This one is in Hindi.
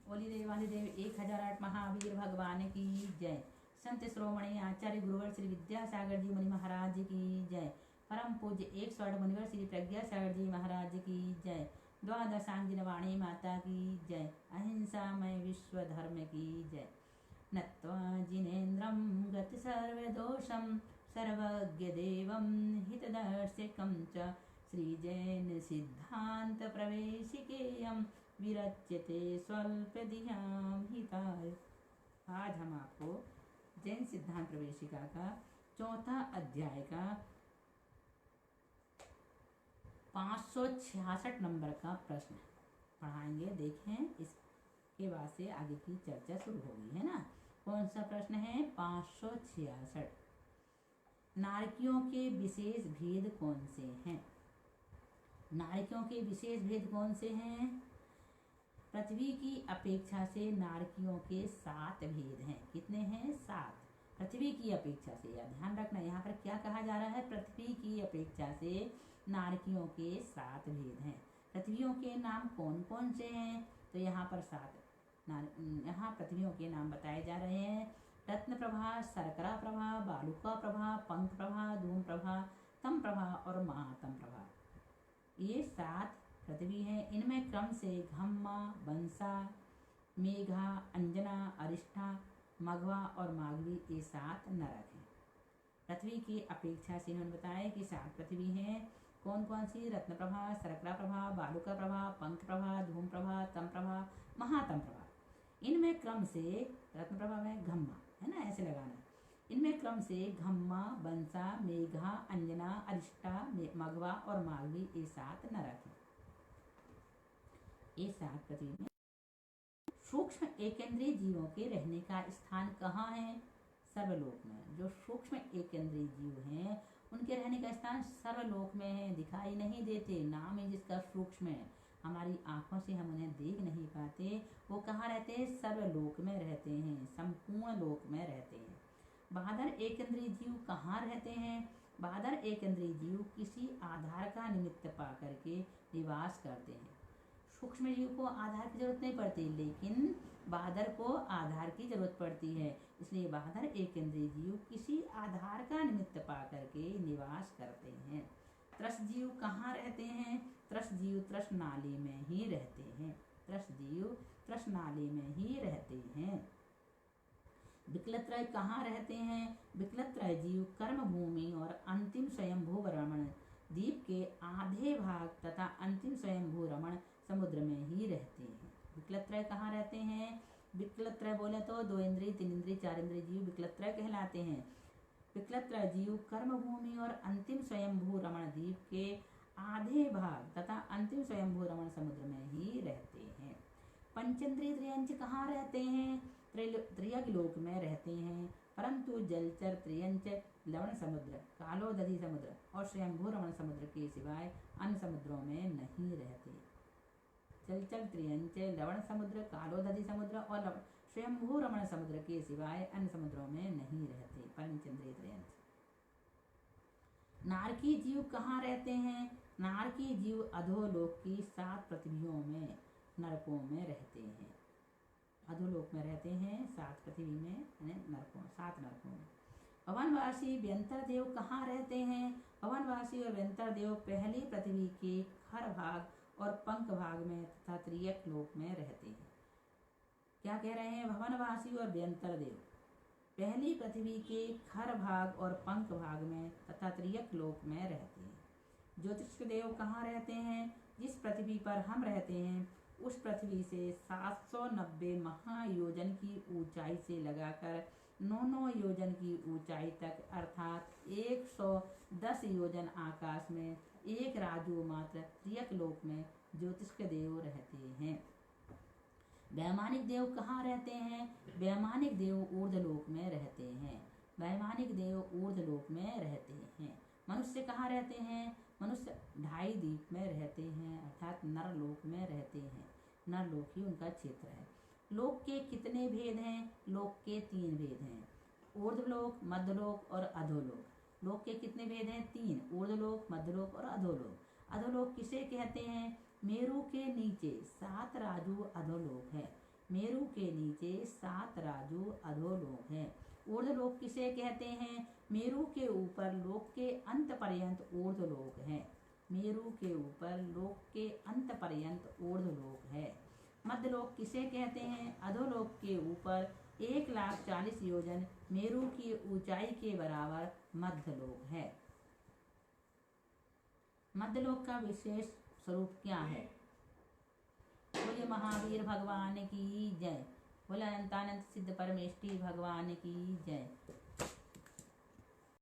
ओली देवाधिदेव 1008 महावीर भगवान की जय। संत श्रोमणी आचार्य गुरुवर श्री विद्यासागर जी मुनि महाराज की जय। परम पूज्य 108 मुनिवर श्री प्रज्ञासागर जी महाराज की जय। द्वादशांगिन वाणी माता की जय। अहिंसामय विश्व धर्म की जय। नत्वा जिनेन्द्रं गति सर्वदोषं सर्वज्ञ देवं हितदर्शकं च श्रीजैन सिद्धांत प्रवेशिकेयं विरच्यते स्वल्पधियां हिताय। आज हम आपको जैन सिद्धांत प्रवेशिका का चौथा अध्याय का 566 नंबर का प्रश्न पढ़ाएंगे। देखें, इसके बाद से आगे की चर्चा शुरू होगी, है ना। कौन सा प्रश्न है? 566। नारकियों के विशेष भेद कौन से हैं? नारकियों के विशेष भेद कौन से हैं? पृथ्वी की अपेक्षा से नारकियों के 7 भेद हैं। कितने हैं? 7। पृथ्वी की अपेक्षा से, या ध्यान रखना यहाँ पर क्या कहा जा रहा है, पृथ्वी की अपेक्षा से नारकियों के 7 भेद हैं। पृथ्वियों के नाम कौन कौन से हैं? तो यहाँ पर 7 यहाँ पृथ्वियों के नाम बताए जा रहे हैं। रत्न प्रभा, शर्करा प्रभा, बालुका प्रभा, पंख प्रभा, धूम प्रभा, तम प्रभा और महातम प्रभा। ये 7 पृथ्वी हैं। इनमें क्रम से घम्मा, बंसा, मेघा, अंजना, अरिष्ठा, मघवा और माघवी ये 7 नरक हैं। पृथ्वी की अपेक्षा से इन्होंने बताया कि 7 पृथ्वी हैं। कौन कौन सी? रत्न प्रभा, शर्करा प्रभा, बालुका प्रभा, पंख प्रभा, धूम प्रभा, तम प्रभा, महातम प्रभा। इनमें क्रम से रत्न प्रभा में घम्मा, है ना, ऐसे लगाना। इनमें क्रम से घम्मा, बंसा, मेघा, अंजना, अरिष्टा, मघवा और माघवी ये 7 नरक हैं। ये 7 पृथ्वी में सूक्ष्म एकेंद्रीय जीवों के रहने का स्थान कहाँ है? सर्वलोक में। जो सूक्ष्म एकेंद्रीय जीव हैं उनके रहने का स्थान सर्वलोक में है। दिखाई नहीं देते, नाम है जिसका सूक्ष्म है। हमारी आंखों से हम उन्हें देख नहीं पाते। वो कहाँ रहते हैं? सर्वलोक में रहते हैं, संपूर्ण लोक में रहते हैं। बाहर एकेंद्रीय जीव कहाँ रहते हैं? बाहर एकेंद्रीय जीव किसी आधार का निमित्त पा करके निवास करते हैं। सूक्ष्म जीव को आधार की जरूरत नहीं पड़ती, लेकिन बाहर को आधार की जरूरत पड़ती है। इसलिए बाहर एकेंद्रीय जीव किसी आधार का निमित्त पा करके निवास करते हैं। त्रस जीव कहाँ रहते हैं? त्रस जीव त्रस नाली में ही रहते हैं। त्रस जीव त्रस नाली में ही रहते हैं। विकलत्रय कहाँ रहते हैं? विकलत्रय जीव कर्म भूमि और अंतिम स्वयंभू रमण द्वीप के आधे भाग तथा अंतिम स्वयंभू रमण समुद्र में ही रहते हैं। विकलत्रय कहाँ रहते हैं? विकलत्रय बोले तो 2 इंद्रिय, 3 इंद्रिय, 4 इंद्रिय जीव विकलत्रय कहलाते हैं। विकलत्रय जीव कर्म भूमि और अंतिम स्वयंभू रमण द्वीप के आधे भाग तथा अंतिम स्वयंभू रमण समुद्र में ही रहते हैं। पंचेंद्रिय त्रियंच कहाँ रहते हैं? त्रियगलोक में रहते हैं, परंतु जलचर त्रियंच लवण समुद्र, कालोदधि समुद्र और स्वयंभू रमण समुद्र के सिवाय अन्य समुद्रों में नहीं रहते। जलचर त्रियंच लवण समुद्र, कालोदधि समुद्र और स्वयंभू रमण समुद्र के सिवाय अन्य समुद्रों में नहीं रहते। पंचेंद्रिय त्रियंच। नारकी जीव कहाँ रहते हैं? नारकी जीव अधोलोक की 7 पृथ्वियों में, नरकों में रहते हैं। अधोलोक में रहते हैं 7 पृथ्वी में, नरकों, 7 नरकों में। भवनवासी व्यंतर देव कहाँ रहते हैं? भवनवासी और व्यंतर देव पहली पृथ्वी के खर भाग और पंख भाग में तथा त्रियक लोक में रहते हैं। क्या कह रहे हैं? भवनवासी और व्यंतर देव पहली पृथ्वी के खर भाग और पंख भाग में तथा त्रियक लोक में रहते हैं। ज्योतिष देव कहाँ रहते हैं? जिस पृथ्वी पर हम रहते हैं उस पृथ्वी से 790 महायोजन की ऊंचाई से लगाकर 9 योजन की ऊंचाई तक, अर्थात 110 योजन आकाश में एक राजू मात्र त्रियक लोक में ज्योतिष देव रहते हैं। वैमानिक देव कहाँ रहते हैं? वैमानिक देव ऊर्ध्वलोक में रहते हैं। वैमानिक देव ऊर्ध्वलोक में रहते हैं। मनुष्य कहाँ रहते हैं? मनुष्य 2.5 द्वीप में रहते हैं, अर्थात नरलोक में रहते हैं। नरलोक ही उनका क्षेत्र है। लोक के कितने भेद हैं? लोक के 3 भेद हैं, ऊर्ध्वलोक, मध्यलोक और अधोलोक। लोक के कितने भेद हैं? 3, ऊर्ध्वलोक, मध्यलोक और अधोलोक। अधोलोक किसे कहते हैं? मेरु के नीचे 7 राजू अधोलोक है। मेरु के नीचे 7 राजू अधोलोक हैं। ऊर्ध्वलोक किसे कहते हैं? मेरु के ऊपर लोक के अंत पर्यंत ऊर्ध्वलोक है। मेरु के ऊपर लोक के अंत पर्यंत ऊर्ध्वलोक है। मध्यलोक किसे कहते हैं? अधोलोक के ऊपर 1,40,000 योजन मेरु की ऊंचाई के बराबर मध्यलोक है। मध्यलोक का विशेष स्वरूप क्या है? बोले महावीर भगवान की जय। बोले अनंतानंद सिद्ध परमेष्टि भगवान की जय।